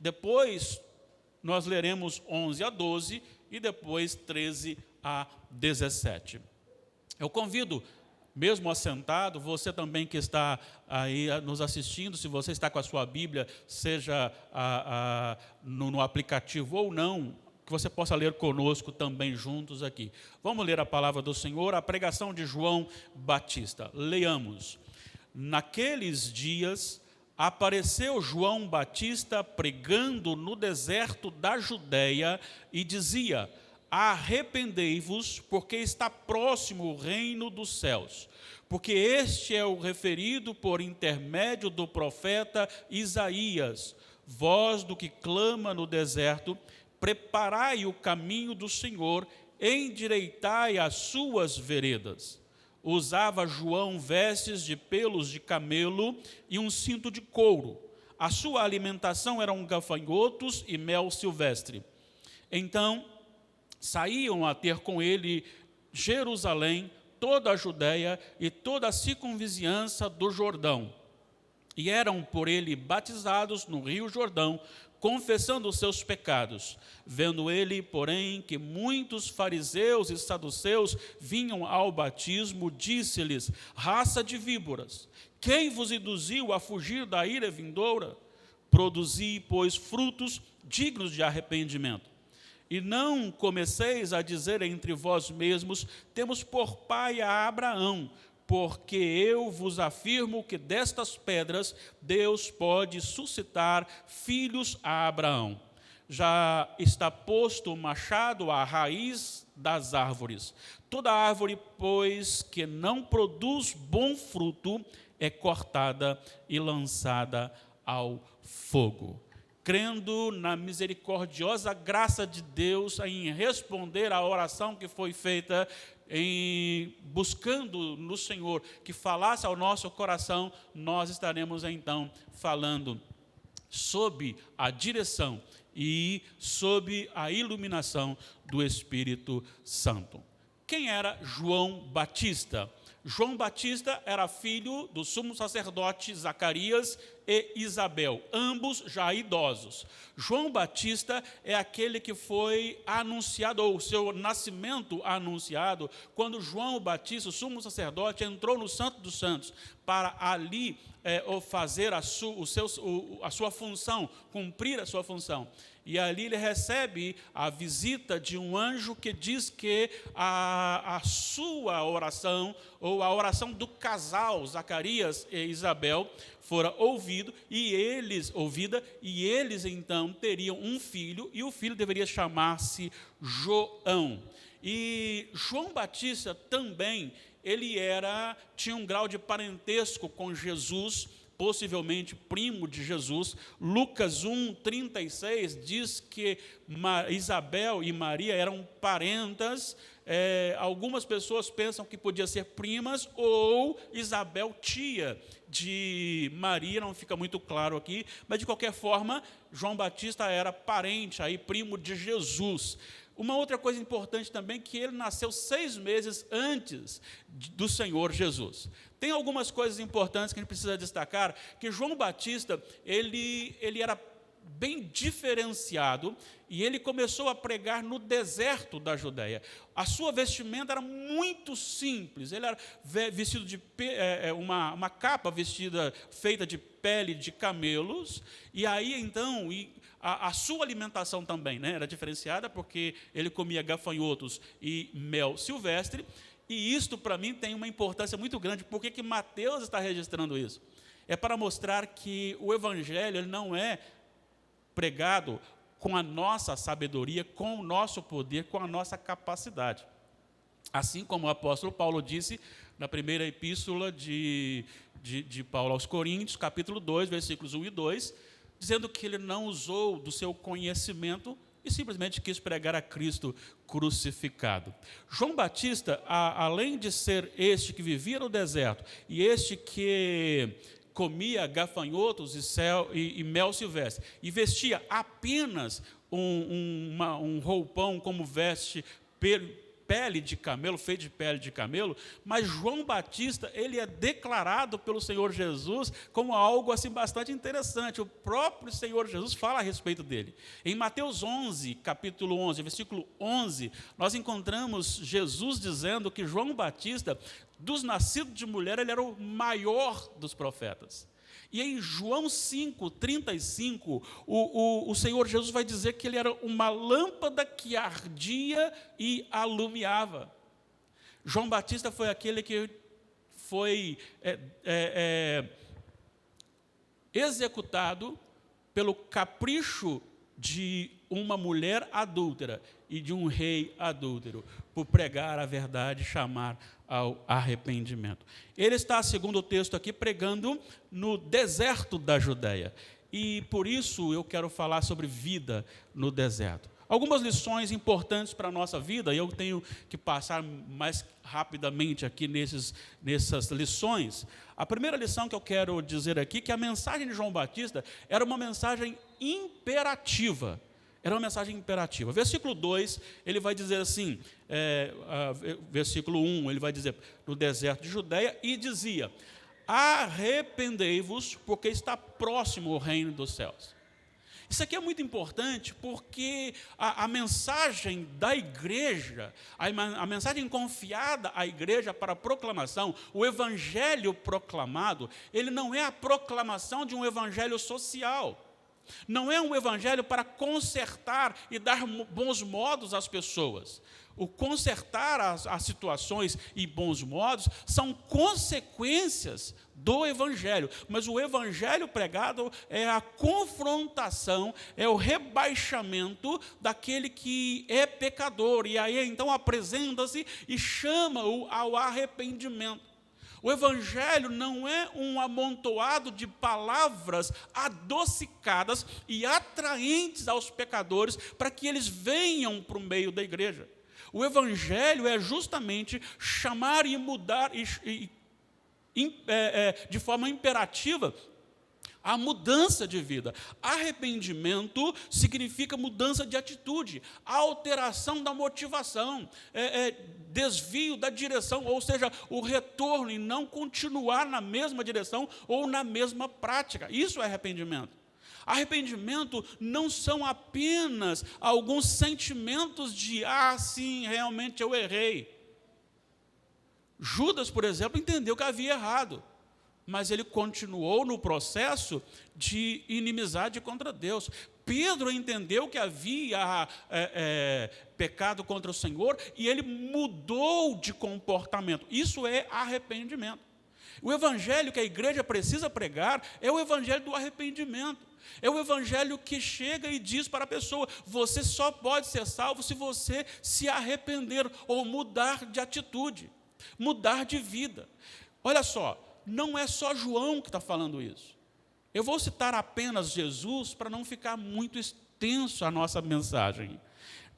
Depois, nós leremos 11 a 12 e depois 13 a 17. Eu convido, mesmo assentado, você também que está aí nos assistindo, se você está com a sua Bíblia, seja no aplicativo ou não, que você possa ler conosco também juntos aqui. Vamos ler a palavra do Senhor, a pregação de João Batista. Leiamos. Naqueles dias, apareceu João Batista pregando no deserto da Judéia e dizia: arrependei-vos, porque está próximo o reino dos céus. Porque este é o referido por intermédio do profeta Isaías. Voz do que clama no deserto: preparai o caminho do Senhor, endireitai as suas veredas. Usava João vestes de pelos de camelo e um cinto de couro. A sua alimentação eram gafanhotos e mel silvestre. Então saíam a ter com ele Jerusalém, toda a Judéia e toda a circunvizinhança do Jordão. E eram por ele batizados no rio Jordão, confessando os seus pecados. Vendo ele, porém, que muitos fariseus e saduceus vinham ao batismo, disse-lhes: raça de víboras, quem vos induziu a fugir da ira vindoura? Produzi, pois, frutos dignos de arrependimento. E não comeceis a dizer entre vós mesmos: temos por pai a Abraão, porque eu vos afirmo que destas pedras Deus pode suscitar filhos a Abraão. Já está posto o machado à raiz das árvores. Toda árvore, pois, que não produz bom fruto, é cortada e lançada ao fogo. Crendo na misericordiosa graça de Deus em responder à oração que foi feita, buscando no Senhor que falasse ao nosso coração, nós estaremos então falando sob a direção e sob a iluminação do Espírito Santo. Quem era João Batista? João Batista era filho do sumo sacerdote Zacarias e Isabel, ambos já idosos. João Batista é aquele que foi anunciado, ou seu nascimento anunciado, quando João Batista, o sumo sacerdote, entrou no Santo dos Santos, para ali fazer a sua função, cumprir a sua função. E ali ele recebe a visita de um anjo que diz que a sua oração, ou a oração do casal Zacarias e Isabel, fora ouvida, e eles então teriam um filho, e o filho deveria chamar-se João. E João Batista também, ele tinha um grau de parentesco com Jesus, possivelmente primo de Jesus. Lucas 1:36 diz que Isabel e Maria eram parentas. Algumas pessoas pensam que podia ser primas ou Isabel tia de Maria, não fica muito claro aqui, mas de qualquer forma, João Batista era parente, aí, primo de Jesus. Uma outra coisa importante também, que ele nasceu 6 meses antes do Senhor Jesus. Tem algumas coisas importantes que a gente precisa destacar, que João Batista, ele era bem diferenciado, e ele começou a pregar no deserto da Judéia. A sua vestimenta era muito simples, ele era vestido de uma capa feita de pele de camelos, e aí então a sua alimentação também, né, era diferenciada, porque ele comia gafanhotos e mel silvestre. E isto para mim tem uma importância muito grande. Por que Mateus está registrando isso? É para mostrar que o evangelho ele não é pregado com a nossa sabedoria, com o nosso poder, com a nossa capacidade. Assim como o apóstolo Paulo disse na primeira epístola de Paulo aos Coríntios, capítulo 2, versículos 1 e 2, dizendo que ele não usou do seu conhecimento e simplesmente quis pregar a Cristo crucificado. João Batista, além de ser este que vivia no deserto e este que comia gafanhotos e mel silvestre, e vestia apenas um roupão como veste pele de camelo, feito de pele de camelo, mas João Batista, ele é declarado pelo Senhor Jesus como algo assim bastante interessante. O próprio Senhor Jesus fala a respeito dele. Em Mateus 11, capítulo 11, versículo 11, nós encontramos Jesus dizendo que João Batista, dos nascidos de mulher, ele era o maior dos profetas. E em João 5:35, o Senhor Jesus vai dizer que ele era uma lâmpada que ardia e alumiava. João Batista foi aquele que foi executado pelo capricho de uma mulher adúltera e de um rei adúltero, por pregar a verdade e chamar ao arrependimento. Ele está, segundo o texto aqui, pregando no deserto da Judéia. E por isso eu quero falar sobre vida no deserto. Algumas lições importantes para a nossa vida, e eu tenho que passar mais rapidamente aqui nessas lições. A primeira lição que eu quero dizer aqui, que a mensagem de João Batista era uma mensagem imperativa. Era uma mensagem imperativa. Versículo 2, ele vai dizer assim, versículo 1, ele vai dizer, no deserto de Judéia, e dizia, arrependei-vos, porque está próximo o reino dos céus. Isso aqui é muito importante, porque a mensagem da igreja, a mensagem confiada à igreja para a proclamação, o evangelho proclamado, ele não é a proclamação de um evangelho social. Não é um evangelho para consertar e dar bons modos às pessoas. O consertar as situações e bons modos são consequências do evangelho. Mas o evangelho pregado é a confrontação, é o rebaixamento daquele que é pecador. E aí então apresenta-se e chama-o ao arrependimento. O evangelho não é um amontoado de palavras adocicadas e atraentes aos pecadores para que eles venham para o meio da igreja. O evangelho é justamente chamar e mudar de forma imperativa a mudança de vida. Arrependimento significa mudança de atitude, alteração da motivação, desvio da direção, ou seja, o retorno e não continuar na mesma direção ou na mesma prática. Isso é arrependimento. Arrependimento não são apenas alguns sentimentos de, sim, realmente eu errei. Judas, por exemplo, entendeu que havia errado, mas ele continuou no processo de inimizade contra Deus. Pedro entendeu que havia pecado contra o Senhor e ele mudou de comportamento. Isso é arrependimento. O evangelho que a igreja precisa pregar é o evangelho do arrependimento. É o evangelho que chega e diz para a pessoa, você só pode ser salvo se você se arrepender ou mudar de atitude, mudar de vida. Olha só, não é só João que está falando isso. Eu vou citar apenas Jesus para não ficar muito extenso a nossa mensagem.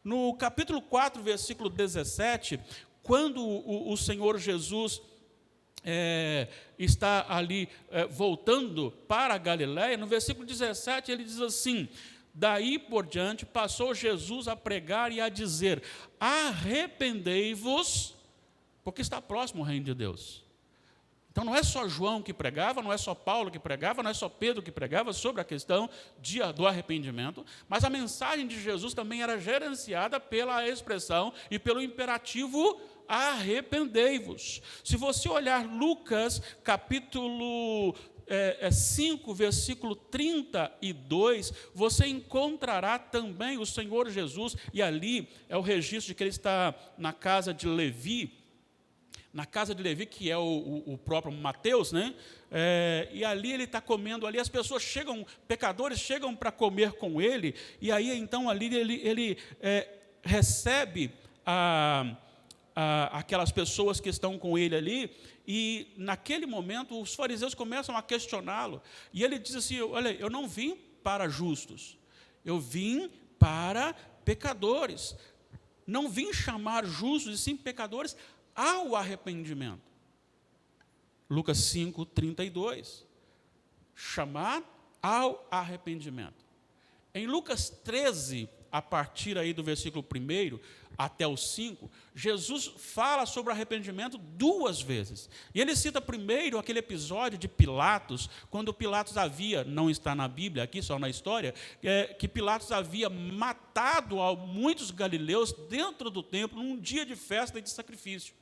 No capítulo 4, versículo 17, quando o Senhor Jesus está ali voltando para a Galiléia, no versículo 17 ele diz assim, daí por diante passou Jesus a pregar e a dizer, arrependei-vos, porque está próximo o reino de Deus. Então não é só João que pregava, não é só Paulo que pregava, não é só Pedro que pregava sobre a questão do arrependimento, mas a mensagem de Jesus também era gerenciada pela expressão e pelo imperativo arrependei-vos. Se você olhar Lucas capítulo 5, versículo 32, você encontrará também o Senhor Jesus, e ali é o registro de que ele está na casa de Levi, que é o próprio Mateus, né? E ali ele está comendo, ali as pessoas chegam, pecadores chegam para comer com ele, e aí então ali ele recebe aquelas pessoas que estão com ele ali, e naquele momento os fariseus começam a questioná-lo, e ele diz assim, olha, eu não vim para justos, eu vim para pecadores, não vim chamar justos, e sim pecadores ao arrependimento. Lucas 5, 32. Chamar ao arrependimento. Em Lucas 13, a partir aí do versículo 1 até o 5, Jesus fala sobre arrependimento 2 vezes. E ele cita primeiro aquele episódio de Pilatos, quando Pilatos havia, não está na Bíblia, aqui só na história, que Pilatos havia matado muitos galileus dentro do templo, num dia de festa e de sacrifício.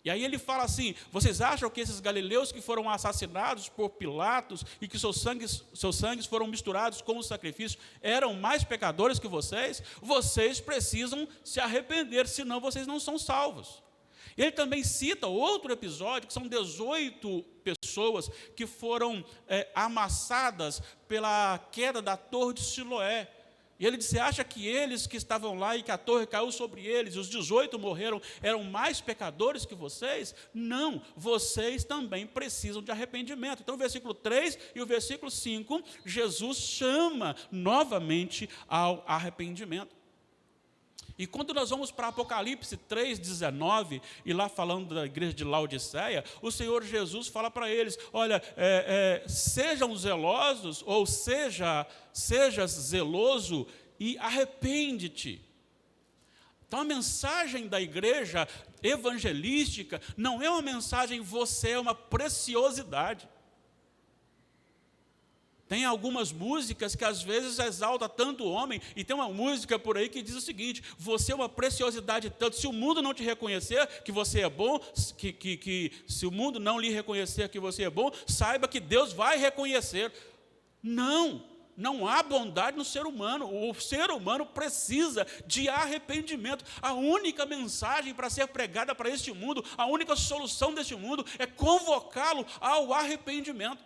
E aí ele fala assim: vocês acham que esses galileus que foram assassinados por Pilatos e que seus sangues foram misturados com o sacrifício eram mais pecadores que vocês? Vocês precisam se arrepender, senão vocês não são salvos. Ele também cita outro episódio, que são 18 pessoas que foram amassadas pela queda da torre de Siloé. E ele disse: acha que eles que estavam lá e que a torre caiu sobre eles, e os 18 morreram, eram mais pecadores que vocês? Não, vocês também precisam de arrependimento. Então, o versículo 3 e o versículo 5, Jesus chama novamente ao arrependimento. E quando nós vamos para Apocalipse 3,19, e lá falando da igreja de Laodiceia, o Senhor Jesus fala para eles: olha, sejam zelosos, ou sejas zeloso e arrepende-te. Então a mensagem da igreja evangelística não é uma mensagem você é uma preciosidade. Tem algumas músicas que às vezes exalta tanto o homem, e tem uma música por aí que diz o seguinte: você é uma preciosidade tanto, se o mundo não te reconhecer que você é bom, se o mundo não lhe reconhecer que você é bom, saiba que Deus vai reconhecer. Não há bondade no ser humano. O ser humano precisa de arrependimento. A única mensagem para ser pregada para este mundo, a única solução deste mundo é convocá-lo ao arrependimento.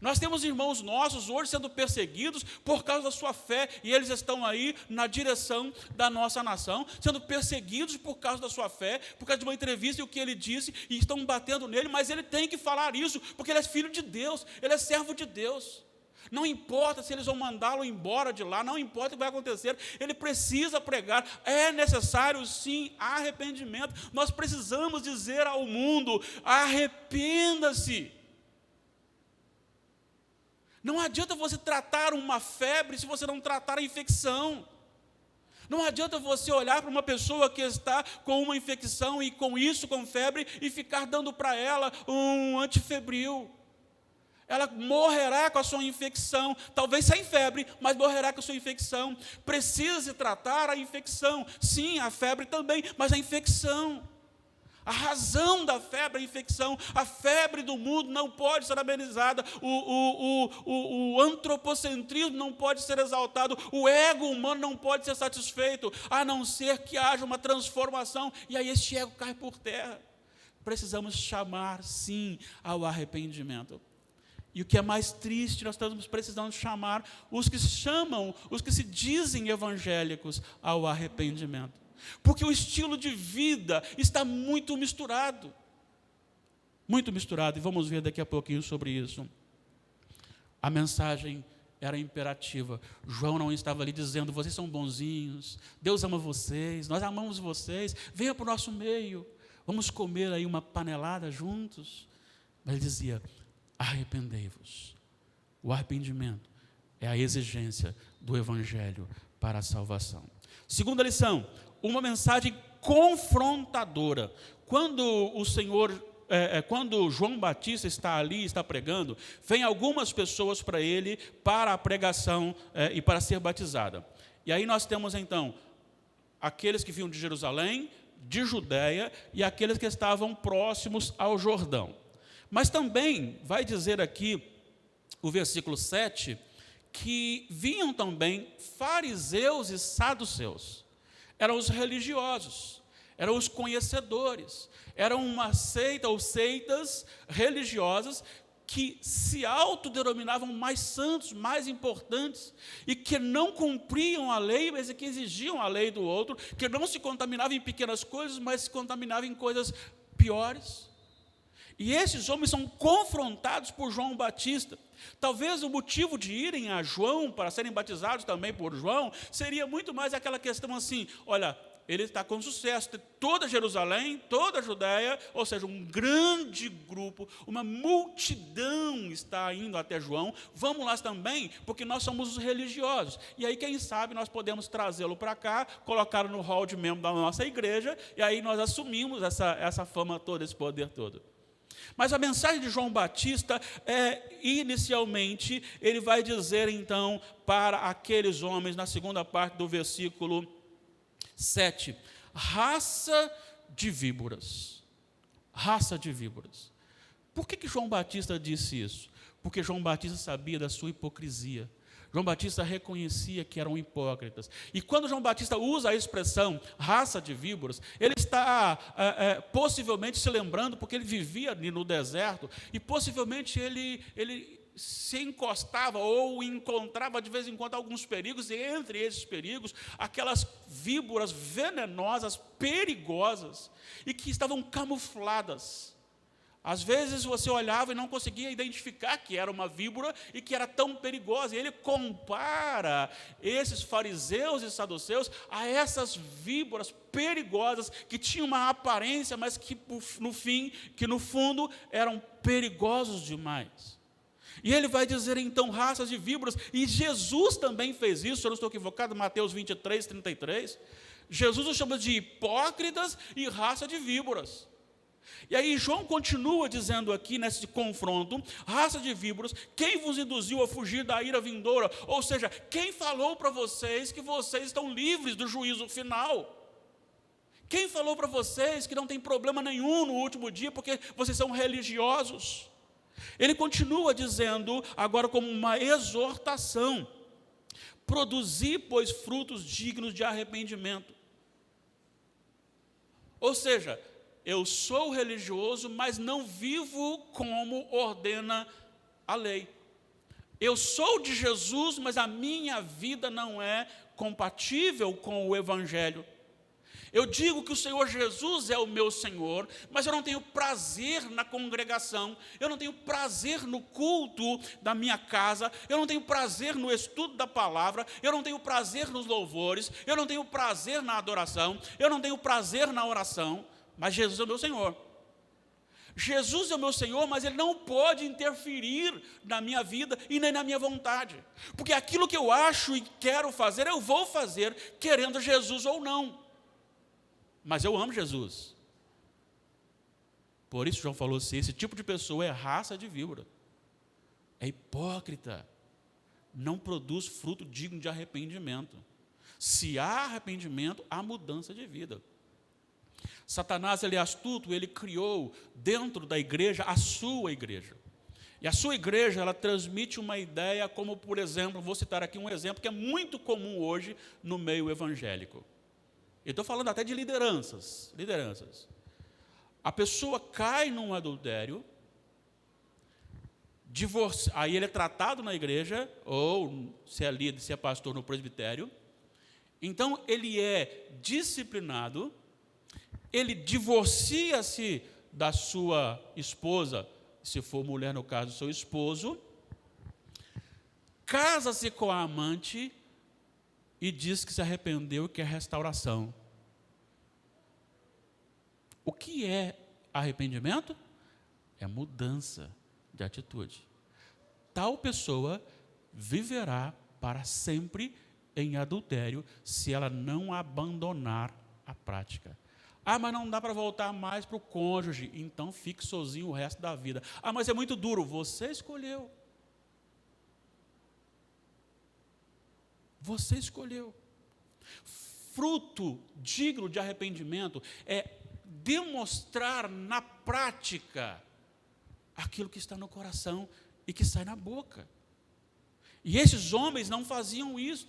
Nós temos irmãos nossos hoje sendo perseguidos por causa da sua fé, e eles estão aí na direção da nossa nação, sendo perseguidos por causa da sua fé, por causa de uma entrevista e o que ele disse, e estão batendo nele, mas ele tem que falar isso, porque ele é filho de Deus, ele é servo de Deus. Não importa se eles vão mandá-lo embora de lá, não importa o que vai acontecer, ele precisa pregar. É necessário sim arrependimento. Nós precisamos dizer ao mundo: arrependa-se. Não adianta você tratar uma febre se você não tratar a infecção. Não adianta você olhar para uma pessoa que está com uma infecção e com febre, e ficar dando para ela um antifebril. Ela morrerá com a sua infecção, talvez sem febre, mas morrerá com a sua infecção. Precisa tratar a infecção, sim, a febre também, mas a infecção. A razão da febre é a infecção. A febre do mundo não pode ser amenizada. O antropocentrismo não pode ser exaltado. O ego humano não pode ser satisfeito, a não ser que haja uma transformação. E aí este ego cai por terra. Precisamos chamar, sim, ao arrependimento. E o que é mais triste, nós estamos precisando chamar os que se dizem evangélicos ao arrependimento. Porque o estilo de vida está muito misturado. Muito misturado, e vamos ver daqui a pouquinho sobre isso. A mensagem era imperativa. João não estava ali dizendo: vocês são bonzinhos, Deus ama vocês, nós amamos vocês, venha para o nosso meio, vamos comer aí uma panelada juntos. Mas ele dizia: arrependei-vos. O arrependimento é a exigência do evangelho para a salvação. Segunda lição: uma mensagem confrontadora. Quando João Batista está ali, está pregando, vem algumas pessoas para ele, para a pregação e para ser batizada. E aí nós temos então aqueles que vinham de Jerusalém, de Judeia, e aqueles que estavam próximos ao Jordão. Mas também vai dizer aqui o versículo 7, que vinham também fariseus e saduceus. Eram os religiosos, eram os conhecedores, eram uma seita ou seitas religiosas que se autodenominavam mais santos, mais importantes, e que não cumpriam a lei, mas que exigiam a lei do outro, que não se contaminavam em pequenas coisas, mas se contaminavam em coisas piores. E esses homens são confrontados por João Batista. Talvez o motivo de irem a João, para serem batizados também por João, seria muito mais aquela questão assim: olha, ele está com sucesso. Toda Jerusalém, toda a Judéia, ou seja, um grande grupo, uma multidão está indo até João. Vamos lá também, porque nós somos os religiosos. E aí, quem sabe, nós podemos trazê-lo para cá, colocá-lo no hall de membro da nossa igreja, e aí nós assumimos essa fama toda, esse poder todo. Mas a mensagem de João Batista inicialmente, ele vai dizer então para aqueles homens, na segunda parte do versículo 7, raça de víboras. Raça de víboras. Por que João Batista disse isso? Porque João Batista sabia da sua hipocrisia. João Batista reconhecia que eram hipócritas. E quando João Batista usa a expressão raça de víboras, ele está possivelmente se lembrando, porque ele vivia ali no deserto, e possivelmente ele se encostava ou encontrava de vez em quando alguns perigos, e entre esses perigos, aquelas víboras venenosas, perigosas, e que estavam camufladas. Às vezes você olhava e não conseguia identificar que era uma víbora e que era tão perigosa. E ele compara esses fariseus e saduceus a essas víboras perigosas que tinham uma aparência, mas que no fundo eram perigosos demais. E ele vai dizer então raças de víboras, e Jesus também fez isso, se eu não estou equivocado, Mateus 23, 33. Jesus os chama de hipócritas e raça de víboras. E aí João continua dizendo aqui nesse confronto, raça de víboras, quem vos induziu a fugir da ira vindoura? Ou seja, quem falou para vocês que vocês estão livres do juízo final? Quem falou para vocês que não tem problema nenhum no último dia, porque vocês são religiosos? Ele continua dizendo, agora como uma exortação, produzi, pois, frutos dignos de arrependimento. Ou seja, eu sou religioso, mas não vivo como ordena a lei. Eu sou de Jesus, mas a minha vida não é compatível com o Evangelho. Eu digo que o Senhor Jesus é o meu Senhor, mas eu não tenho prazer na congregação, eu não tenho prazer no culto da minha casa, eu não tenho prazer no estudo da palavra, eu não tenho prazer nos louvores, eu não tenho prazer na adoração, eu não tenho prazer na oração, mas Jesus é o meu Senhor. Jesus é o meu Senhor, mas Ele não pode interferir na minha vida e nem na minha vontade. Porque aquilo que eu acho e quero fazer, eu vou fazer, querendo Jesus ou não. Mas eu amo Jesus. Por isso João falou assim, esse tipo de pessoa é raça de víbora. É hipócrita. Não produz fruto digno de arrependimento. Se há arrependimento, há mudança de vida. Satanás, ele é astuto, ele criou dentro da igreja a sua igreja. E a sua igreja, ela transmite uma ideia como, por exemplo, vou citar aqui um exemplo que é muito comum hoje no meio evangélico. Eu estou falando até de lideranças. A pessoa cai num adultério, aí ele é tratado na igreja, ou se é líder, se é pastor no presbitério. Então, ele é disciplinado, ele divorcia-se da sua esposa, se for mulher, no caso, do seu esposo, casa-se com a amante e diz que se arrependeu e quer restauração. O que é arrependimento? É mudança de atitude. Tal pessoa viverá para sempre em adultério se ela não abandonar a prática. Ah, mas não dá para voltar mais para o cônjuge, então fique sozinho o resto da vida. Ah, mas é muito duro. Você escolheu. Você escolheu. Fruto digno de arrependimento é demonstrar na prática aquilo que está no coração e que sai na boca. E esses homens não faziam isso.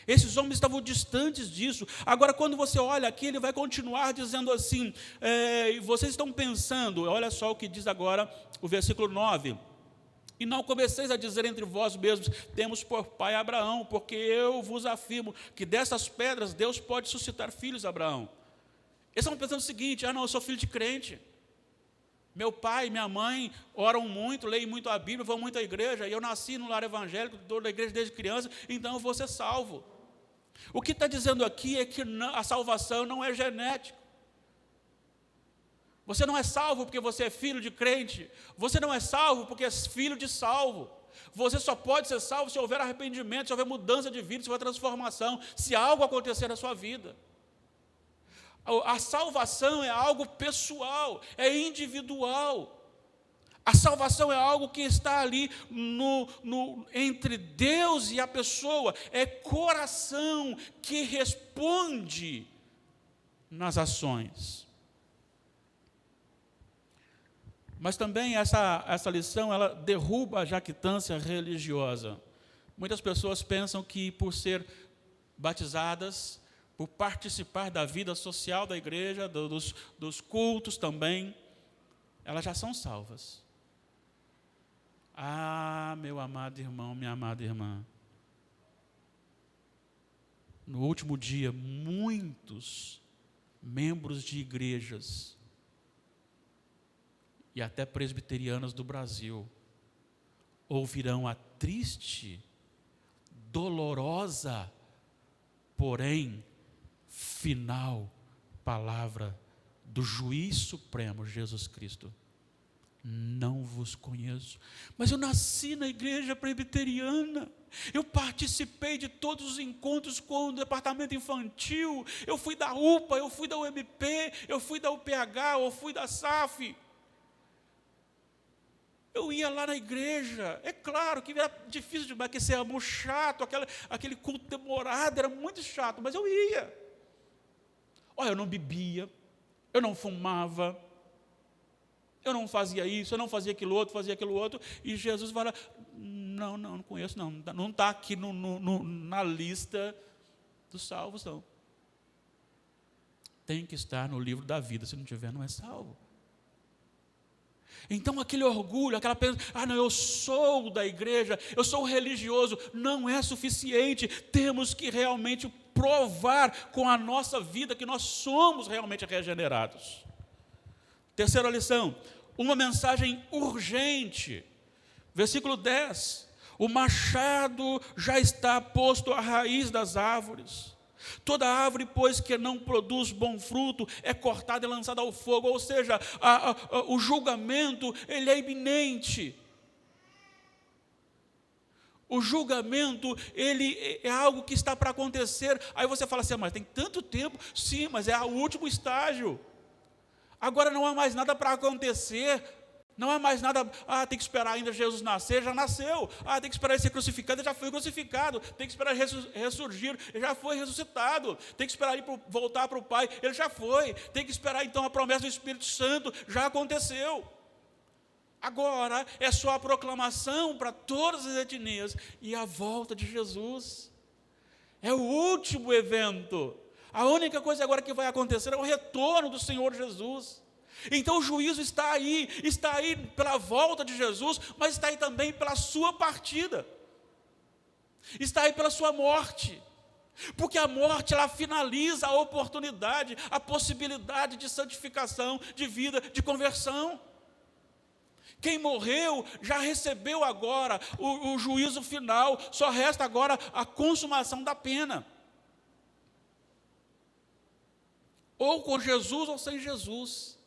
Esses homens estavam distantes disso. Agora, quando você olha aqui, ele vai continuar dizendo assim, vocês estão pensando, olha só o que diz agora o versículo 9, e não comeceis a dizer entre vós mesmos, temos por pai Abraão, porque eu vos afirmo que dessas pedras Deus pode suscitar filhos a Abraão. Eles estão pensando o seguinte, não, eu sou filho de crente, meu pai e minha mãe oram muito, leem muito a Bíblia, vão muito à igreja, e eu nasci no lar evangélico, estou na igreja desde criança, então eu vou ser salvo. O que está dizendo aqui é que a salvação não é genética. Você não é salvo porque você é filho de crente. Você não é salvo porque é filho de salvo. Você só pode ser salvo se houver arrependimento, se houver mudança de vida, se houver transformação, se algo acontecer na sua vida. A salvação é algo pessoal, é individual. A salvação é algo que está ali entre Deus e a pessoa. É coração que responde nas ações. Mas também essa lição, ela derruba a jactância religiosa. Muitas pessoas pensam que por ser batizadas, por participar da vida social da igreja, dos cultos também, elas já são salvas. Ah, meu amado irmão, minha amada irmã, no último dia, muitos membros de igrejas e até presbiterianas do Brasil ouvirão a triste, dolorosa, porém final palavra do Juiz Supremo, Jesus Cristo: não vos conheço. Mas eu nasci na igreja presbiteriana, eu participei de todos os encontros com o departamento infantil, eu fui da UPA, eu fui da UMP, eu fui da UPH, eu fui da SAF. Eu ia lá na igreja, é claro que era difícil demais, que era muito chato, aquele culto demorado, era muito chato, mas eu ia. Olha, eu não bebia, eu não fumava, eu não fazia isso, eu não fazia aquilo outro, e Jesus fala: não conheço, não está aqui na lista dos salvos, não. Tem que estar no livro da vida, se não tiver, não é salvo. Então aquele orgulho, aquela pensa: não, eu sou da igreja, eu sou religioso, não é suficiente, temos que realmente provar com a nossa vida que nós somos realmente regenerados. Terceira lição, uma mensagem urgente, versículo 10, o machado já está posto à raiz das árvores. Toda árvore, pois, que não produz bom fruto, é cortada e lançada ao fogo. Ou seja, o julgamento, ele é iminente. O julgamento, ele é algo que está para acontecer. Aí você fala assim: mas tem tanto tempo. Sim, mas é o último estágio. Agora não há mais nada para acontecer. Não há mais nada, tem que esperar ainda Jesus nascer, já nasceu. Tem que esperar ele ser crucificado, ele já foi crucificado. Tem que esperar ele ressurgir, ele já foi ressuscitado. Tem que esperar ele voltar para o Pai, ele já foi. Tem que esperar então a promessa do Espírito Santo, já aconteceu. Agora é só a proclamação para todas as etnias e a volta de Jesus. É o último evento. A única coisa agora que vai acontecer é o retorno do Senhor Jesus. Então o juízo está aí pela volta de Jesus, mas está aí também pela sua partida, está aí pela sua morte, porque a morte, ela finaliza a oportunidade, a possibilidade de santificação, de vida, de conversão. Quem morreu já recebeu agora o juízo final, só resta agora a consumação da pena, ou com Jesus ou sem Jesus.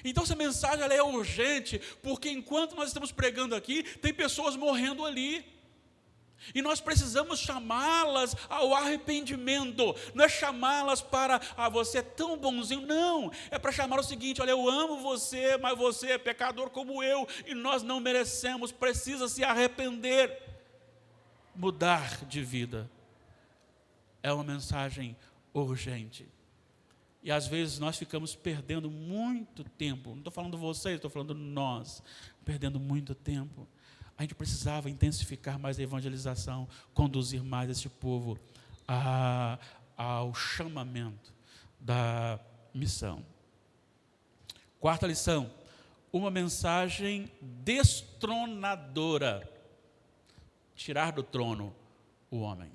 Então essa mensagem, ela é urgente, porque enquanto nós estamos pregando aqui, tem pessoas morrendo ali, e nós precisamos chamá-las ao arrependimento. Não é chamá-las para: você é tão bonzinho, não, é para chamar o seguinte: olha, eu amo você, mas você é pecador como eu, e nós não merecemos, precisa se arrepender, mudar de vida. É uma mensagem urgente. E às vezes nós ficamos perdendo muito tempo. Não estou falando vocês, estou falando nós. Perdendo muito tempo. A gente precisava intensificar mais a evangelização, conduzir mais esse povo ao chamamento da missão. Quarta lição, uma mensagem destronadora. Tirar do trono o homem.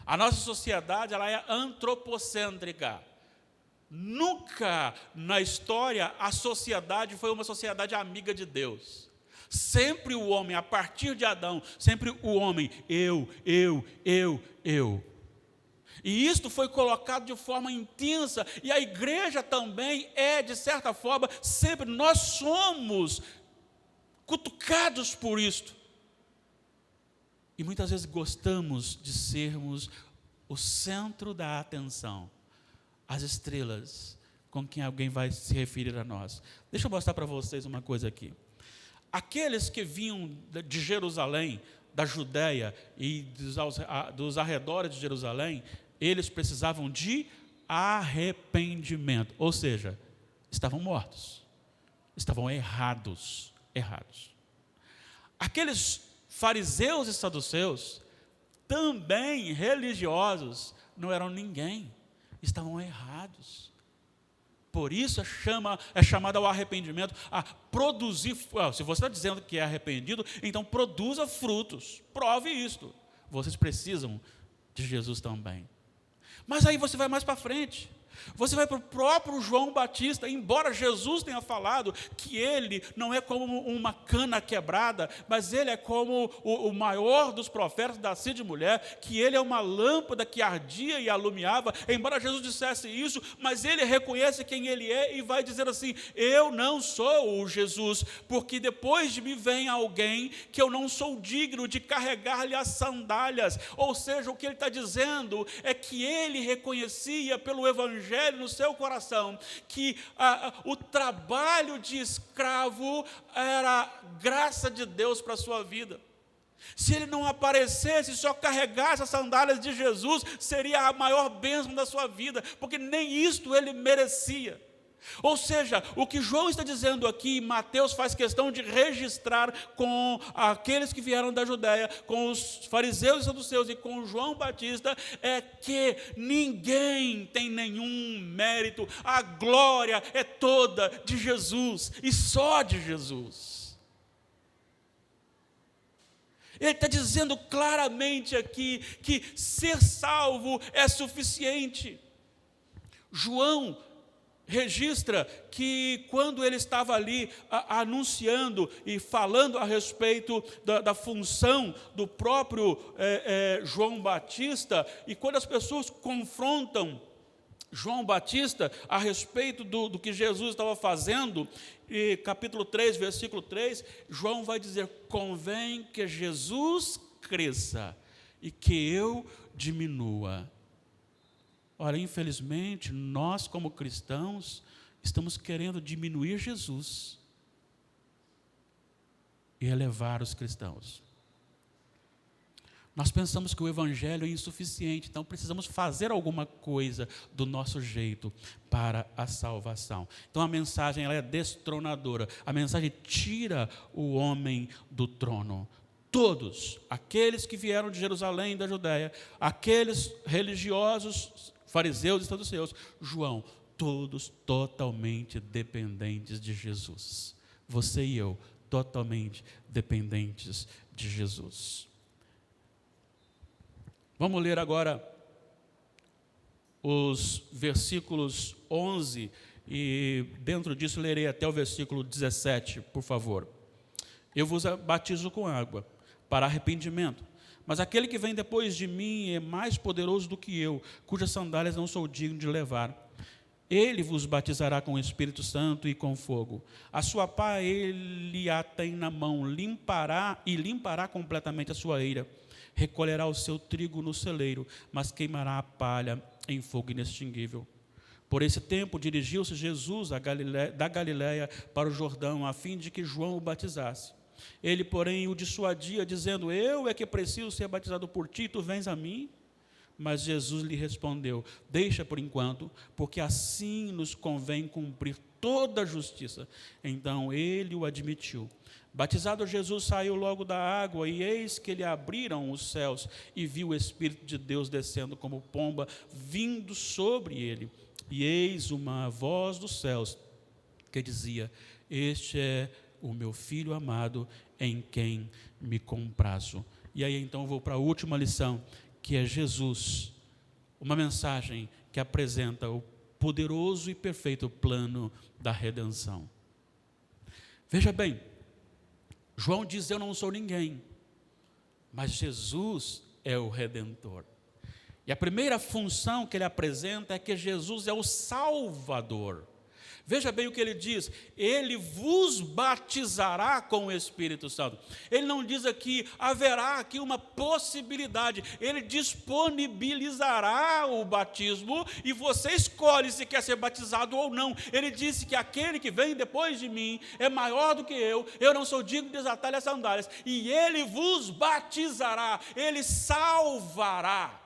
A nossa sociedade, ela é antropocêntrica. Nunca na história a sociedade foi uma sociedade amiga de Deus. Sempre o homem, a partir de Adão, sempre o homem, eu. E isto foi colocado de forma intensa, e a igreja também é, de certa forma, sempre nós somos cutucados por isto. E muitas vezes gostamos de sermos o centro da atenção, as estrelas com quem alguém vai se referir a nós. Deixa eu mostrar para vocês uma coisa aqui. Aqueles que vinham de Jerusalém, da Judéia e dos arredores de Jerusalém, eles precisavam de arrependimento, ou seja, estavam mortos, estavam errados. Aqueles fariseus e saduceus, também religiosos, não eram ninguém, estavam errados. Por isso é chamado ao arrependimento, a produzir. Se você está dizendo que é arrependido, então produza frutos, prove isto. Vocês precisam de Jesus também. Mas aí você vai mais para frente. Você vai para o próprio João Batista, embora Jesus tenha falado que ele não é como uma cana quebrada, mas ele é como o maior dos profetas da nascido de mulher, que ele é uma lâmpada que ardia e alumiava, embora Jesus dissesse isso, mas ele reconhece quem ele é e vai dizer assim: eu não sou o Jesus, porque depois de mim vem alguém que eu não sou digno de carregar-lhe as sandálias. Ou seja, o que ele está dizendo é que ele reconhecia pelo Evangelho no seu coração que o trabalho de escravo era graça de Deus para a sua vida. Se ele não aparecesse, só carregasse as sandálias de Jesus, seria a maior bênção da sua vida, porque nem isto ele merecia. Ou seja, o que João está dizendo aqui, Mateus faz questão de registrar com aqueles que vieram da Judéia, com os fariseus e saduceus e com João Batista, é que ninguém tem nenhum mérito, a glória é toda de Jesus e só de Jesus. Ele está dizendo claramente aqui que ser salvo é suficiente. João registra que quando ele estava ali anunciando e falando a respeito da função do próprio João Batista, e quando as pessoas confrontam João Batista a respeito do que Jesus estava fazendo, e capítulo 3, versículo 3, João vai dizer: convém que Jesus cresça e que eu diminua. Ora, infelizmente, nós como cristãos, estamos querendo diminuir Jesus e elevar os cristãos. Nós pensamos que o Evangelho é insuficiente, então precisamos fazer alguma coisa do nosso jeito para a salvação. Então a mensagem ela é destronadora, a mensagem tira o homem do trono. Todos, aqueles que vieram de Jerusalém e da Judéia, aqueles religiosos, fariseus e saduceus, João, todos totalmente dependentes de Jesus. Você e eu, totalmente dependentes de Jesus. Vamos ler agora os versículos 11 e dentro disso lerei até o versículo 17, por favor. Eu vos batizo com água para arrependimento, mas aquele que vem depois de mim é mais poderoso do que eu, cujas sandálias não sou digno de levar. Ele vos batizará com o Espírito Santo e com fogo. A sua pá ele a tem na mão, limpará completamente a sua eira. Recolherá o seu trigo no celeiro, mas queimará a palha em fogo inextinguível. Por esse tempo dirigiu-se Jesus da Galiléia para o Jordão, a fim de que João o batizasse. Ele, porém, o dissuadia, dizendo: eu é que preciso ser batizado por ti, tu vens a mim? Mas Jesus lhe respondeu: deixa por enquanto, porque assim nos convém cumprir toda a justiça. Então ele o admitiu. Batizado Jesus saiu logo da água, e eis que lhe abriram os céus, e viu o Espírito de Deus descendo como pomba, vindo sobre ele. E eis uma voz dos céus, que dizia: este é o meu Filho amado, em quem me comprazo. E aí então eu vou para a última lição, que é Jesus, uma mensagem que apresenta o poderoso e perfeito plano da redenção. Veja bem, João diz: eu não sou ninguém, mas Jesus é o Redentor. E a primeira função que ele apresenta é que Jesus é o Salvador. Veja bem o que ele diz: ele vos batizará com o Espírito Santo. Ele não diz aqui, haverá aqui uma possibilidade, ele disponibilizará o batismo e você escolhe se quer ser batizado ou não. Ele disse que aquele que vem depois de mim é maior do que eu não sou digno de desatar-lhe as sandálias, e ele vos batizará, ele salvará.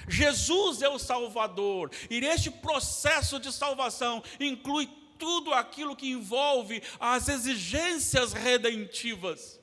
Jesus é o Salvador, e neste processo de salvação inclui tudo aquilo que envolve as exigências redentivas.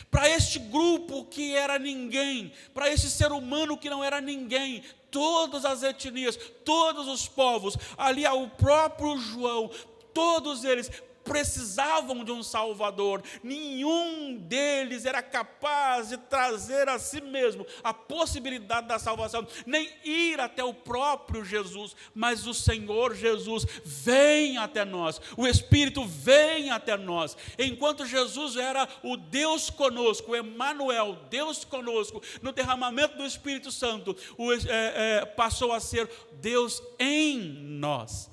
Para este grupo que era ninguém, para este ser humano que não era ninguém, todas as etnias, todos os povos, ali ao próprio João, todos eles precisavam de um Salvador. Nenhum deles era capaz de trazer a si mesmo a possibilidade da salvação, nem ir até o próprio Jesus, mas o Senhor Jesus vem até nós, o Espírito vem até nós. Enquanto Jesus era o Deus conosco, o Emanuel, Deus conosco, no derramamento do Espírito Santo, passou a ser Deus em nós.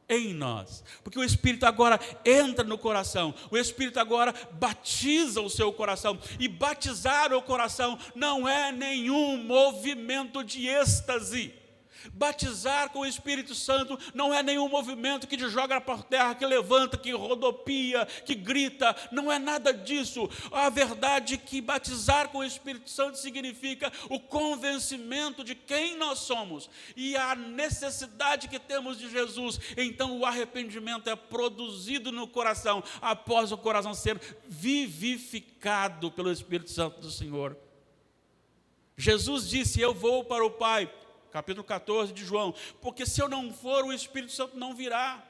Em nós, porque o Espírito agora entra no coração, o Espírito agora batiza o seu coração, e batizar o coração não é nenhum movimento de êxtase. Batizar com o Espírito Santo não é nenhum movimento que te joga por terra, que levanta, que rodopia, que grita, não é nada disso. A verdade é que batizar com o Espírito Santo significa o convencimento de quem nós somos e a necessidade que temos de Jesus. Então o arrependimento é produzido no coração, após o coração ser vivificado pelo Espírito Santo do Senhor. Jesus disse: eu vou para o Pai, capítulo 14 de João, porque se eu não for, o Espírito Santo não virá.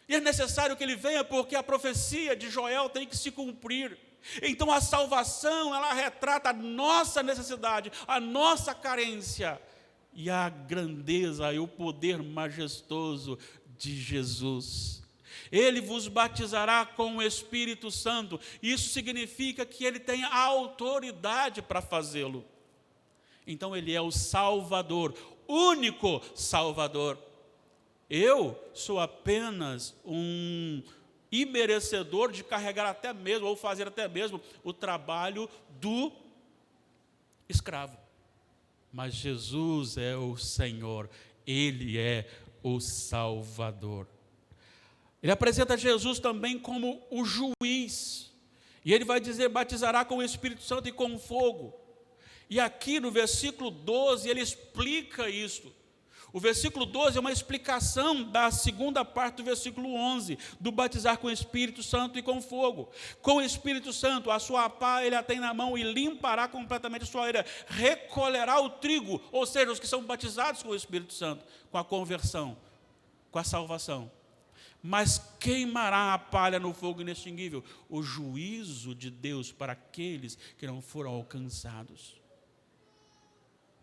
E é necessário que ele venha, porque a profecia de Joel tem que se cumprir. Então a salvação, ela retrata a nossa necessidade, a nossa carência, e a grandeza e o poder majestoso de Jesus. Ele vos batizará com o Espírito Santo. Isso significa que ele tem a autoridade para fazê-lo. Então ele é o Salvador, único Salvador. Eu sou apenas um imerecedor de carregar até mesmo, ou fazer até mesmo, o trabalho do escravo. Mas Jesus é o Senhor, Ele é o Salvador. Ele apresenta Jesus também como o juiz. E ele vai dizer: batizará com o Espírito Santo e com fogo. E aqui no versículo 12 ele explica isso. O versículo 12 é uma explicação da segunda parte do versículo 11, do batizar com o Espírito Santo e com fogo. Com o Espírito Santo, a sua pá ele a tem na mão e limpará completamente a sua eira, recolherá o trigo, ou seja, os que são batizados com o Espírito Santo, com a conversão, com a salvação. Mas queimará a palha no fogo inextinguível, o juízo de Deus para aqueles que não foram alcançados.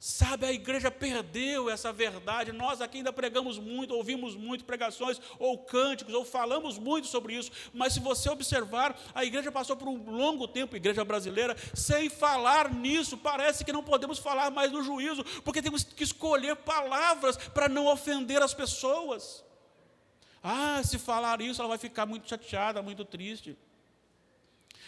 Sabe, a igreja perdeu essa verdade. Nós aqui ainda pregamos muito, ouvimos muito pregações, ou cânticos, ou falamos muito sobre isso. Mas se você observar, a igreja passou por um longo tempo, a igreja brasileira, sem falar nisso. Parece que não podemos falar mais do juízo, porque temos que escolher palavras para não ofender as pessoas. Se falar isso, ela vai ficar muito chateada, muito triste.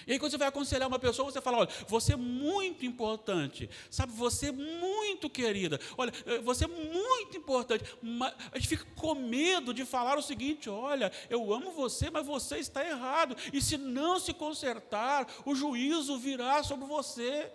E aí quando você vai aconselhar uma pessoa, você fala: olha, você é muito importante, sabe, você é muito querida, olha, você é muito importante. Mas a gente fica com medo de falar o seguinte: olha, eu amo você, mas você está errado, e se não se consertar, o juízo virá sobre você.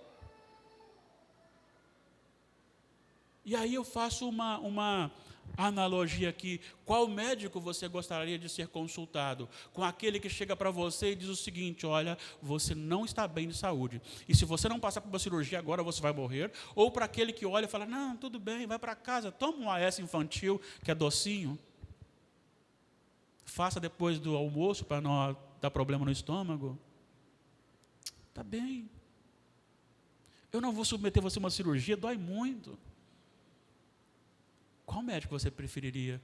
E aí eu faço uma analogia aqui: qual médico você gostaria de ser consultado? Com aquele que chega para você e diz o seguinte: olha, você não está bem de saúde, e se você não passar por uma cirurgia agora, você vai morrer. Ou para aquele que olha e fala: não, tudo bem, vai para casa, toma um AS infantil, que é docinho, faça depois do almoço para não dar problema no estômago. Está bem, eu não vou submeter você a uma cirurgia, dói muito. Qual médico você preferiria?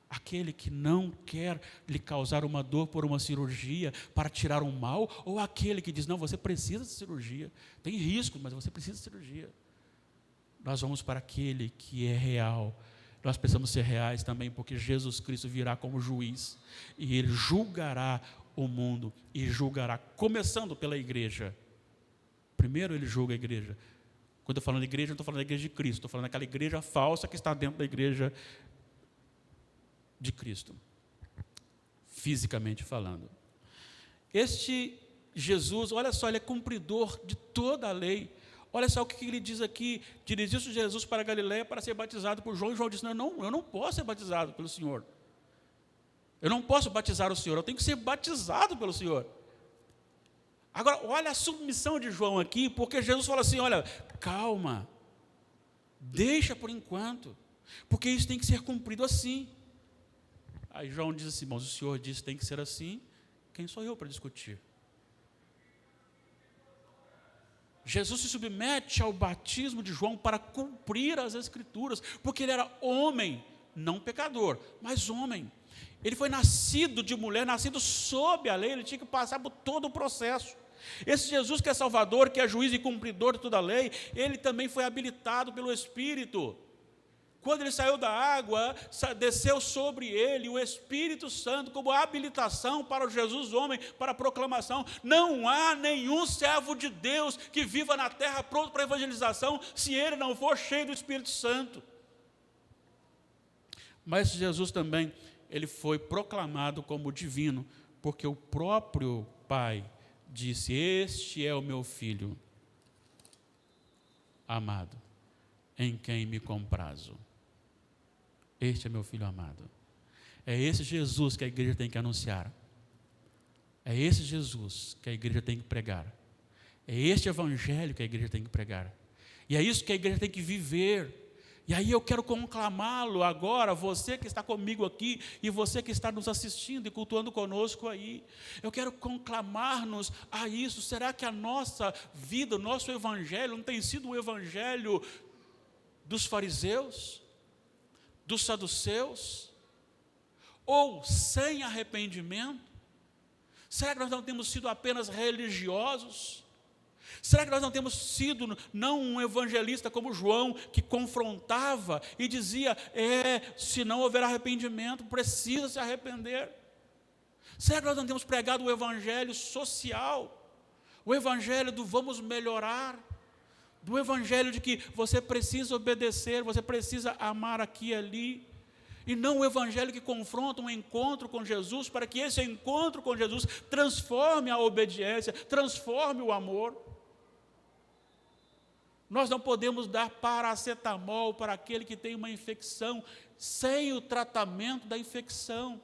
Aquele que não quer lhe causar uma dor por uma cirurgia para tirar um mal? Ou aquele que diz: não, você precisa de cirurgia, tem risco, mas você precisa de cirurgia? nós vamos para aquele que é real. Nós precisamos ser reais também, porque Jesus Cristo virá como juiz, e Ele julgará o mundo, e julgará, começando pela igreja. Primeiro Ele julga a igreja. Quando eu falo de igreja, não estou falando da igreja de Cristo, estou falando daquela igreja falsa que está dentro da igreja de Cristo, fisicamente falando. Este Jesus, olha só, Ele é cumpridor de toda a lei. Olha só o que ele diz aqui: dirigiu-se Jesus para a Galileia para ser batizado por João, e João disse: eu não posso ser batizado pelo Senhor. Eu não posso batizar o Senhor, eu tenho que ser batizado pelo Senhor. Agora, olha a submissão de João aqui, porque Jesus fala assim: olha, calma, deixa por enquanto, porque isso tem que ser cumprido assim. Aí João diz assim: irmãos, o Senhor disse que tem que ser assim, quem sou eu para discutir? Jesus se submete ao batismo de João para cumprir as Escrituras, porque ele era homem, não pecador, mas homem. Ele foi nascido de mulher, nascido sob a lei, ele tinha que passar por todo o processo. Esse Jesus que é Salvador, que é juiz e cumpridor de toda a lei, ele também foi habilitado pelo Espírito. Quando ele saiu da água, desceu sobre ele o Espírito Santo como habilitação para o Jesus homem, para a proclamação. Não há nenhum servo de Deus que viva na terra pronto para a evangelização, se ele não for cheio do Espírito Santo. Mas Jesus também, ele foi proclamado como divino, porque o próprio Pai disse: este é o meu Filho amado, em quem me comprazo. Este é meu Filho amado. É esse Jesus que a igreja tem que anunciar. É esse Jesus que a igreja tem que pregar. É este evangelho que a igreja tem que pregar. E é isso que a igreja tem que viver. E aí eu quero conclamá-lo agora, você que está comigo aqui, e você que está nos assistindo e cultuando conosco aí. Eu quero conclamar-nos a isso. Será que a nossa vida, o nosso evangelho, não tem sido o evangelho dos fariseus, dos saduceus, ou sem arrependimento? Será que nós não temos sido apenas religiosos? Será que nós não temos sido, não um evangelista como João, que confrontava e dizia: se não houver arrependimento, precisa se arrepender? Será que nós não temos pregado o evangelho social, o evangelho do vamos melhorar, do evangelho de que você precisa obedecer, você precisa amar aqui e ali, e não o evangelho que confronta um encontro com Jesus, para que esse encontro com Jesus transforme a obediência, transforme o amor? Nós não podemos dar paracetamol para aquele que tem uma infecção, sem o tratamento da infecção.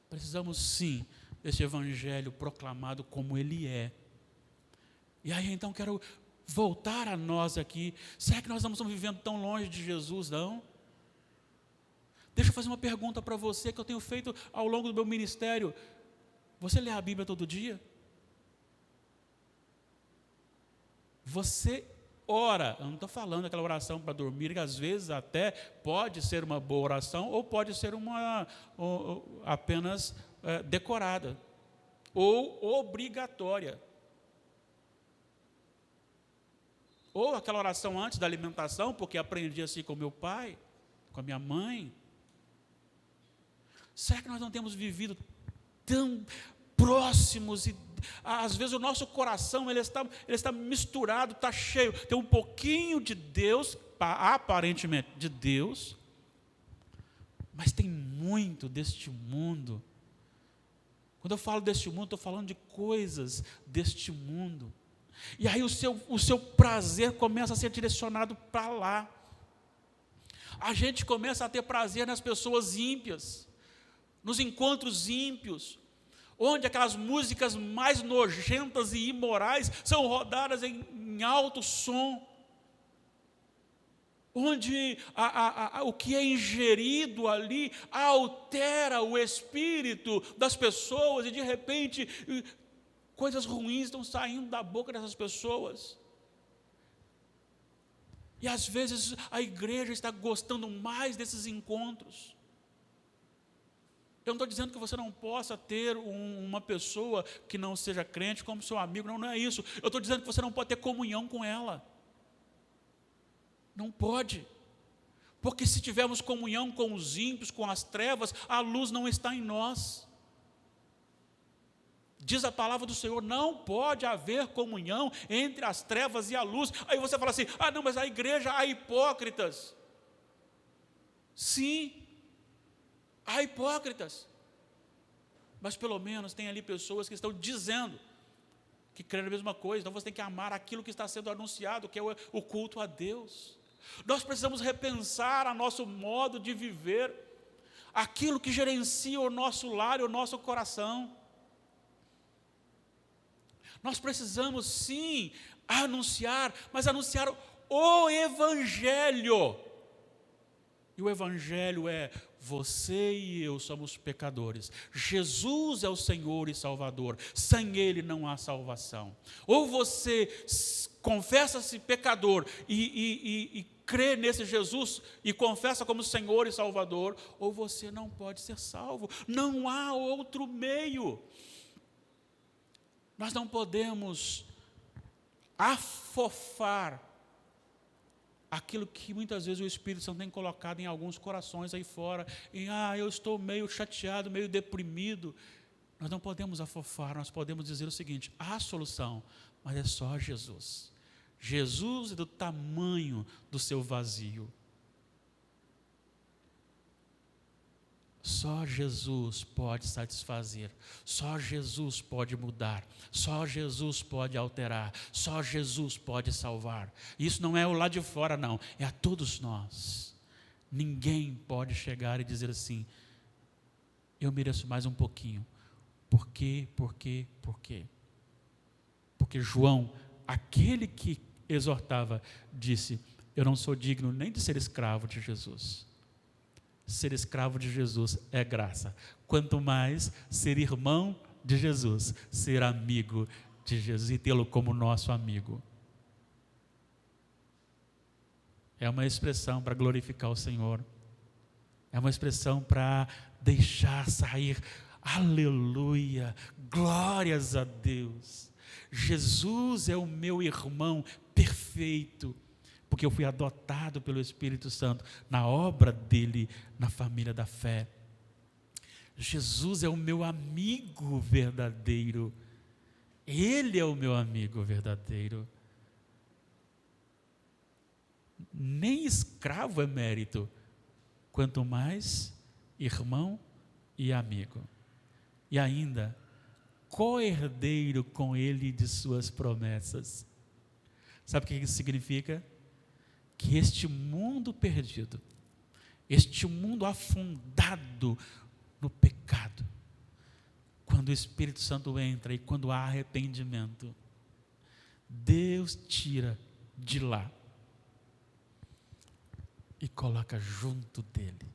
Precisamos sim desse evangelho proclamado como ele é. E aí então quero voltar a nós aqui. Será que nós não estamos vivendo tão longe de Jesus, não? Deixa eu fazer uma pergunta para você, que eu tenho feito ao longo do meu ministério. Você lê a Bíblia todo dia? Você ora, eu não estou falando daquela oração para dormir, que às vezes até pode ser uma boa oração, ou pode ser uma apenas decorada, ou obrigatória. Ou aquela oração antes da alimentação, porque aprendi assim com meu pai, com a minha mãe. Será que nós não temos vivido tão próximos e às vezes o nosso coração ele está misturado, está cheio, tem um pouquinho de Deus, aparentemente de Deus, mas tem muito deste mundo. Quando eu falo deste mundo, estou falando de coisas deste mundo. E aí o seu prazer começa a ser direcionado para lá. A gente começa a ter prazer nas pessoas ímpias, nos encontros ímpios, onde aquelas músicas mais nojentas e imorais são rodadas em alto som, onde o que é ingerido ali altera o espírito das pessoas, e de repente coisas ruins estão saindo da boca dessas pessoas. E às vezes a igreja está gostando mais desses encontros. Eu não estou dizendo que você não possa ter uma pessoa que não seja crente como seu amigo, não é isso. Eu estou dizendo que você não pode ter comunhão com ela. Não pode. Porque se tivermos comunhão com os ímpios, com as trevas, a luz não está em nós. Diz a palavra do Senhor, não pode haver comunhão entre as trevas e a luz. Aí você fala assim, não, mas a igreja há hipócritas. Sim, há hipócritas. Mas pelo menos tem ali pessoas que estão dizendo que creem na mesma coisa. Então você tem que amar aquilo que está sendo anunciado, que é o culto a Deus. Nós precisamos repensar o nosso modo de viver, aquilo que gerencia o nosso lar e o nosso coração. Nós precisamos sim anunciar, mas anunciar o Evangelho. E o Evangelho é: você e eu somos pecadores. Jesus é o Senhor e Salvador. Sem Ele não há salvação. Ou você confessa-se pecador e crê nesse Jesus e confessa como Senhor e Salvador, ou você não pode ser salvo. Não há outro meio. Nós não podemos afofar aquilo que muitas vezes o Espírito Santo tem colocado em alguns corações aí fora, eu estou meio chateado, meio deprimido. Nós não podemos afofar, nós podemos dizer o seguinte: há solução, mas é só Jesus. Jesus é do tamanho do seu vazio. Só Jesus pode satisfazer, só Jesus pode mudar, só Jesus pode alterar, só Jesus pode salvar. Isso não é o lá de fora não, é a todos nós. Ninguém pode chegar e dizer assim: eu mereço mais um pouquinho. Por quê? Porque João, aquele que exortava, disse: eu não sou digno nem de ser escravo de Jesus. Ser escravo de Jesus é graça. Quanto mais ser irmão de Jesus, ser amigo de Jesus e tê-lo como nosso amigo. É uma expressão para glorificar o Senhor. É uma expressão para deixar sair, aleluia, glórias a Deus. Jesus é o meu irmão perfeito, porque eu fui adotado pelo Espírito Santo na obra dele, na família da fé. Jesus é o meu amigo verdadeiro. Ele é o meu amigo verdadeiro. Nem escravo é mérito, quanto mais irmão e amigo. E ainda, co-herdeiro com ele de suas promessas. Sabe o que isso significa? Que este mundo perdido, este mundo afundado no pecado, quando o Espírito Santo entra e quando há arrependimento, Deus tira de lá e coloca junto dele.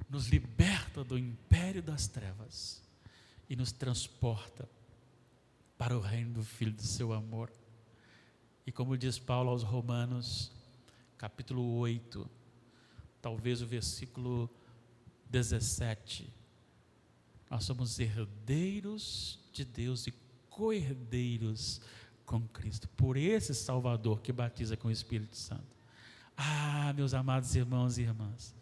Nos liberta do império das trevas e nos transporta para o reino do Filho do seu amor. E como diz Paulo aos Romanos, capítulo 8, talvez o versículo 17, nós somos herdeiros de Deus e co-herdeiros com Cristo, por esse Salvador que batiza com o Espírito Santo. Meus amados irmãos e irmãs,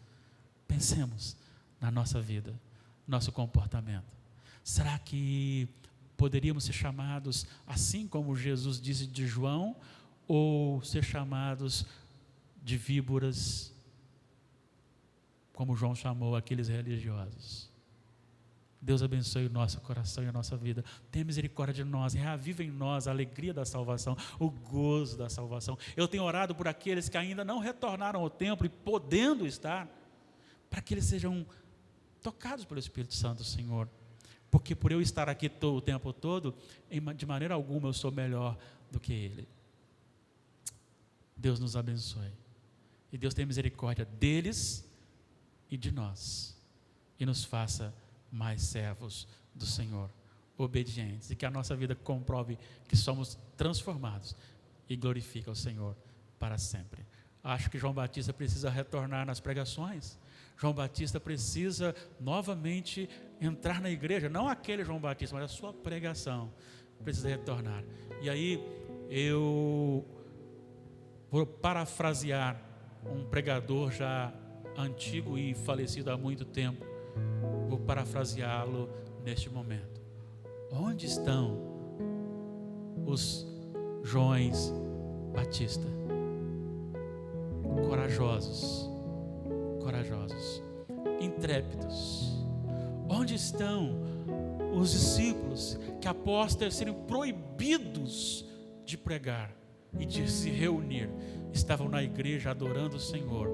pensemos na nossa vida, nosso comportamento. Será que poderíamos ser chamados assim como Jesus disse de João, ou ser chamados de víboras, como João chamou aqueles religiosos? Deus abençoe o nosso coração e a nossa vida. Tenha misericórdia de nós, reaviva em nós a alegria da salvação, o gozo da salvação. Eu tenho orado por aqueles que ainda não retornaram ao templo e podendo estar, para que eles sejam tocados pelo Espírito Santo, Senhor. Porque por eu estar aqui o tempo todo, de maneira alguma eu sou melhor do que ele. Deus nos abençoe. E Deus tenha misericórdia deles e de nós. E nos faça mais servos do Senhor, obedientes. E que a nossa vida comprove que somos transformados e glorifica o Senhor para sempre. Acho que João Batista precisa retornar nas pregações. João Batista precisa novamente entrar na igreja, não aquele João Batista, mas a sua pregação precisa retornar. E aí eu Vou parafrasear um pregador já antigo e falecido há muito tempo. Vou parafraseá-lo neste momento. Onde estão os Joões Batista? Corajosos, intrépidos. Onde estão os discípulos que, após serem proibidos de pregar e de se reunir, estavam na igreja adorando o Senhor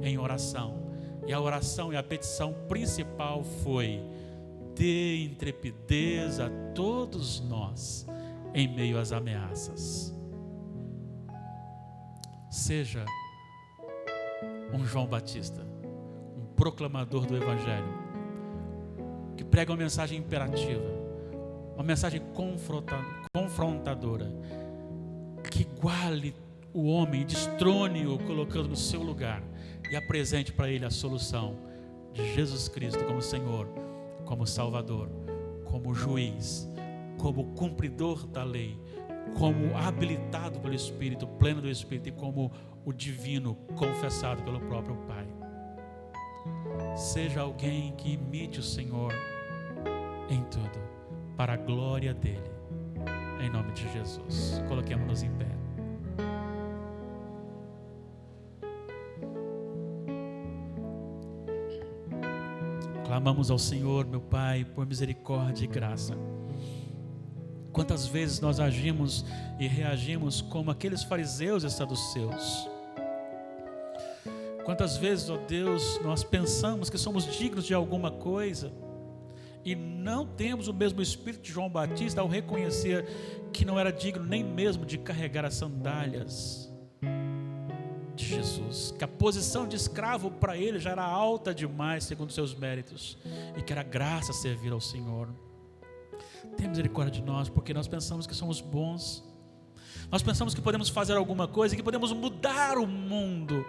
em oração? E a oração e a petição principal foi: dê intrepidez a todos nós em meio às ameaças. Seja um João Batista, um proclamador do Evangelho, que prega uma mensagem imperativa, uma mensagem confrontadora, que iguale o homem, destrone-o, colocando no seu lugar, e apresente para ele a solução de Jesus Cristo como Senhor, como Salvador, como juiz, como cumpridor da lei, como habilitado pelo Espírito, pleno do Espírito, e como o divino confessado pelo próprio Pai. Seja alguém que imite o Senhor em tudo, para a glória dele, em nome de Jesus. Coloquemos-nos em pé. Clamamos ao Senhor, meu Pai, por misericórdia e graça. Quantas vezes nós agimos e reagimos como aqueles fariseus e saduceus? Quantas vezes, ó Deus, nós pensamos que somos dignos de alguma coisa e não temos o mesmo espírito de João Batista ao reconhecer que não era digno nem mesmo de carregar as sandálias de Jesus, que a posição de escravo para ele já era alta demais segundo seus méritos, e que era graça servir ao Senhor. Tem misericórdia de nós, porque nós pensamos que somos bons, nós pensamos que podemos fazer alguma coisa, que podemos mudar o mundo,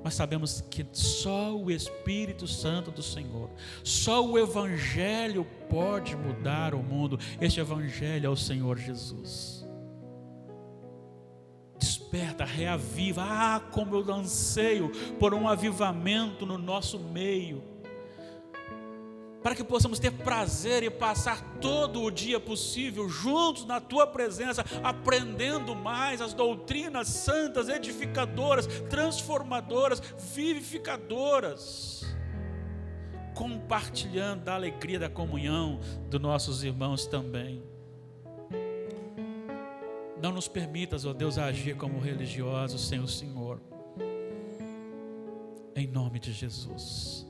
mas sabemos que só o Espírito Santo do Senhor, só o Evangelho pode mudar o mundo. Este Evangelho é o Senhor Jesus. Desperta, reaviva. Como eu anseio por um avivamento no nosso meio, para que possamos ter prazer e passar todo o dia possível juntos na Tua presença, aprendendo mais as doutrinas santas, edificadoras, transformadoras, vivificadoras, compartilhando da alegria da comunhão dos nossos irmãos também. Não nos permitas, ó Deus, agir como religiosos sem o Senhor, em nome de Jesus.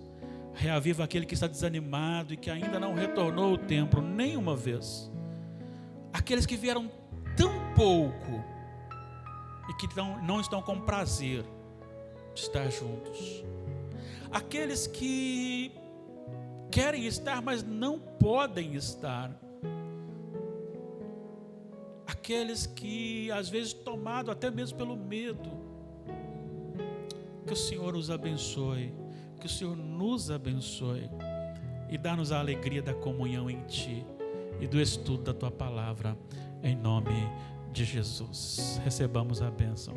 Reaviva aquele que está desanimado e que ainda não retornou ao templo nenhuma vez. Aqueles que vieram tão pouco e que não estão com prazer de estar juntos. Aqueles que querem estar, mas não podem estar. Aqueles que às vezes tomados até mesmo pelo medo. Que o Senhor os abençoe. Que o Senhor nos abençoe e dá-nos a alegria da comunhão em Ti e do estudo da Tua palavra, em nome de Jesus. Recebamos a bênção.